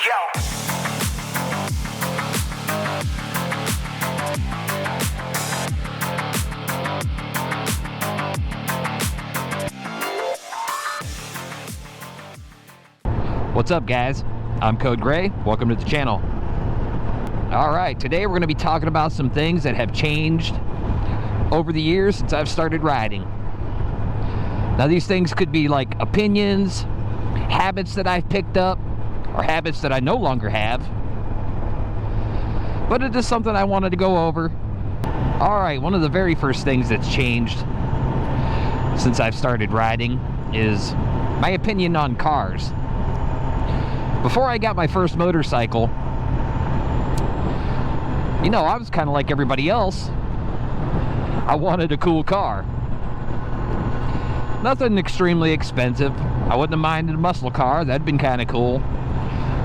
Yo. What's up, guys? I'm Code Gray. Welcome to the channel. Alright, today we're going to be talking about some things that have changed over the years since I've started riding. Now, these things could be like opinions, habits that I've picked up, or habits that I no longer have. But it is something I wanted to go over. Alright, one of the very first things that's changed since I've started riding is my opinion on cars. Before I got my first motorcycle, you know, I was kind of like everybody else. I wanted a cool car. Nothing extremely expensive. I wouldn't have minded a muscle car. That'd been kind of cool.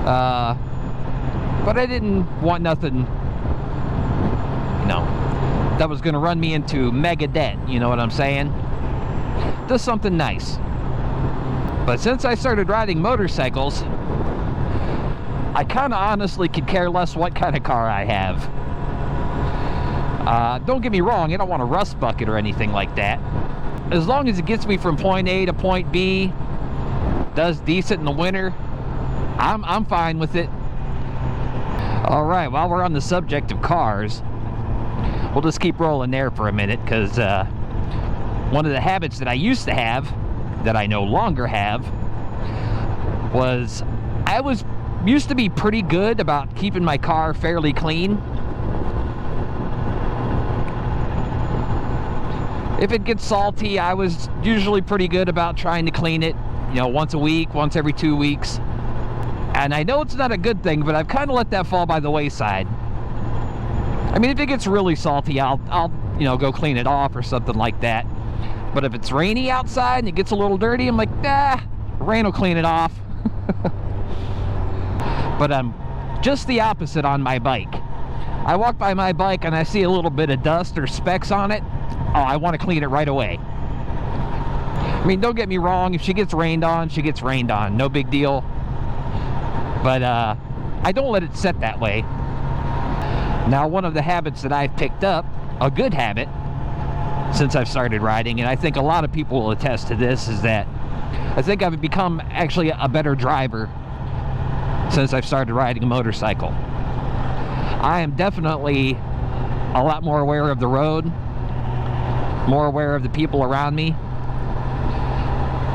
But I didn't want nothing, you know, that was going to run me into mega debt. You know what I'm saying? Just something nice. But since I started riding motorcycles, I kind of honestly could care less what kind of car I have. Don't get me wrong, I don't want a rust bucket or anything like that. As long as it gets me from point A to point B, does decent in the winter, I'm fine with it. Alright, while we're on the subject of cars, we'll just keep rolling there for a minute, because one of the habits that I used to have, that I no longer have, was I used to be pretty good about keeping my car fairly clean. If it gets salty, I was usually pretty good about trying to clean it, you know, once a week, once every 2 weeks. And I know it's not a good thing, but I've kind of let that fall by the wayside. I mean, if it gets really salty, I'll you know, go clean it off or something like that. But if it's rainy outside and it gets a little dirty, I'm like, nah, rain will clean it off. But I'm just the opposite on my bike. I walk by my bike and I see a little bit of dust or specks on it. Oh, I want to clean it right away. I mean, don't get me wrong. If she gets rained on, she gets rained on. No big deal. But I don't let it sit that way. Now, one of the habits that I've picked up, a good habit, since I've started riding, and I think a lot of people will attest to this, is that I think I've become actually a better driver since I've started riding a motorcycle. I am definitely a lot more aware of the road, more aware of the people around me,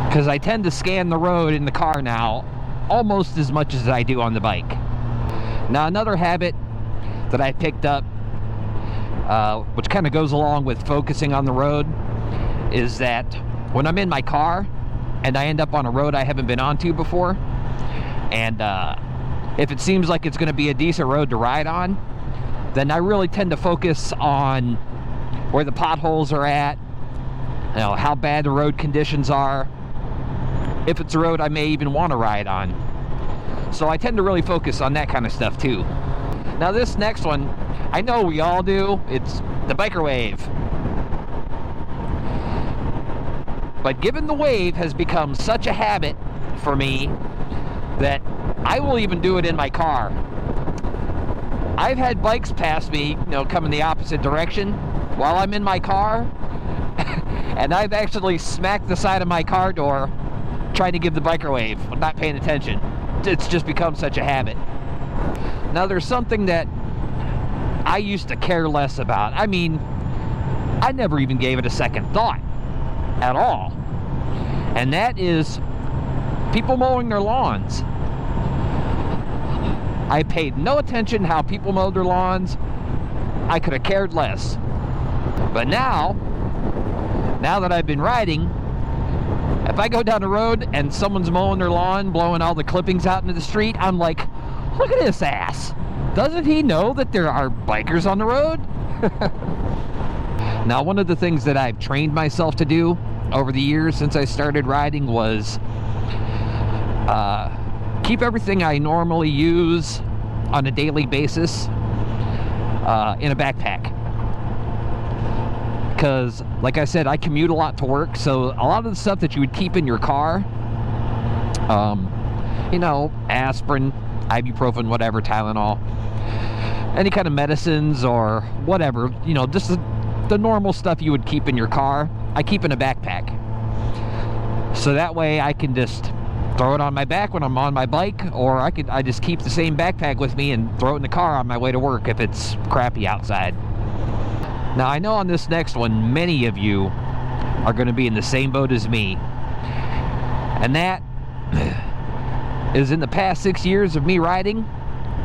because I tend to scan the road in the car now almost as much as I do on the bike. Now, another habit that I picked up, which kind of goes along with focusing on the road, is that when I'm in my car and I end up on a road I haven't been onto before, and if it seems like it's going to be a decent road to ride on, then I really tend to focus on where the potholes are at, you know, how bad the road conditions are, if it's a road I may even want to ride on. So I tend to really focus on that kind of stuff too. Now, this next one, I know we all do. It's the biker wave. But given the wave has become such a habit for me that I will even do it in my car. I've had bikes pass me, you know, coming the opposite direction while I'm in my car, and I've actually smacked the side of my car door trying to give the biker wave. I'm not paying attention. It's just become such a habit. Now, there's something that I used to care less about. I mean, I never even gave it a second thought at all. And that is people mowing their lawns. I paid no attention how people mowed their lawns. I could have cared less. But now that I've been riding, if I go down the road and someone's mowing their lawn, blowing all the clippings out into the street, I'm like, look at this ass. Doesn't he know that there are bikers on the road? Now, one of the things that I've trained myself to do over the years since I started riding was keep everything I normally use on a daily basis in a backpack. Because, like I said, I commute a lot to work, so a lot of the stuff that you would keep in your car, you know, aspirin, ibuprofen, whatever, Tylenol, any kind of medicines or whatever, you know, just the normal stuff you would keep in your car, I keep in a backpack. So that way I can just throw it on my back when I'm on my bike, or I just keep the same backpack with me and throw it in the car on my way to work if it's crappy outside. Now, I know on this next one, many of you are going to be in the same boat as me. And that is, in the past 6 years of me riding,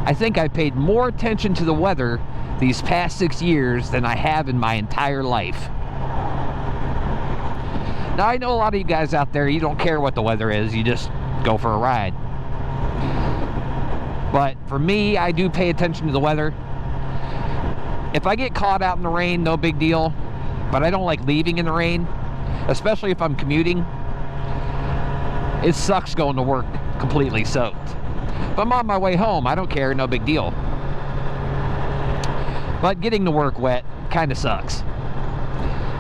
I think I paid more attention to the weather these past 6 years than I have in my entire life. Now, I know a lot of you guys out there, you don't care what the weather is, you just go for a ride. But for me, I do pay attention to the weather. If I get caught out in the rain, no big deal, but I don't like leaving in the rain, especially if I'm commuting. It sucks going to work completely soaked. If I'm on my way home, I don't care, no big deal. But getting to work wet kind of sucks.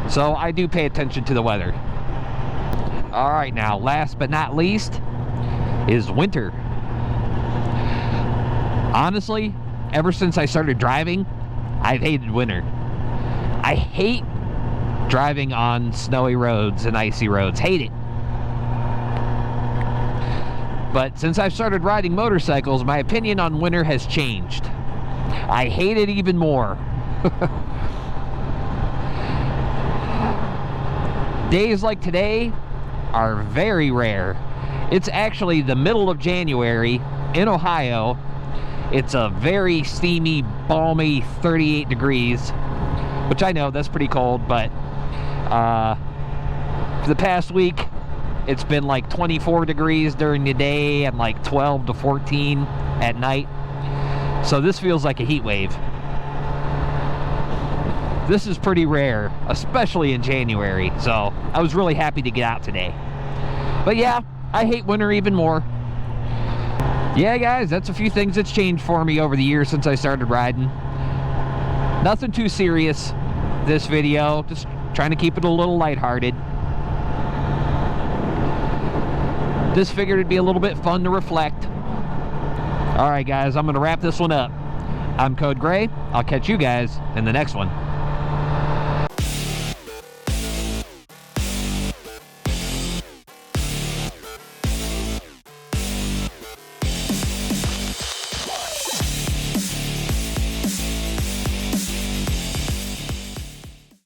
So I do pay attention to the weather. All right, now, last but not least is winter. Honestly, ever since I started driving, I've hated winter. I hate driving on snowy roads and icy roads. Hate it. But since I've started riding motorcycles, my opinion on winter has changed. I hate it even more. Days like today are very rare. It's actually the middle of January in Ohio. It's a very steamy, balmy 38 degrees, which I know that's pretty cold, but for the past week, it's been like 24 degrees during the day and like 12 to 14 at night. So this feels like a heat wave. This is pretty rare, especially in January, so I was really happy to get out today. But yeah, I hate winter even more. Yeah, guys, that's a few things that's changed for me over the years since I started riding. Nothing too serious this video, just trying to keep it a little lighthearted. Just figured it'd be a little bit fun to reflect. All right, guys, I'm going to wrap this one up. I'm Code Gray. I'll catch you guys in the next one.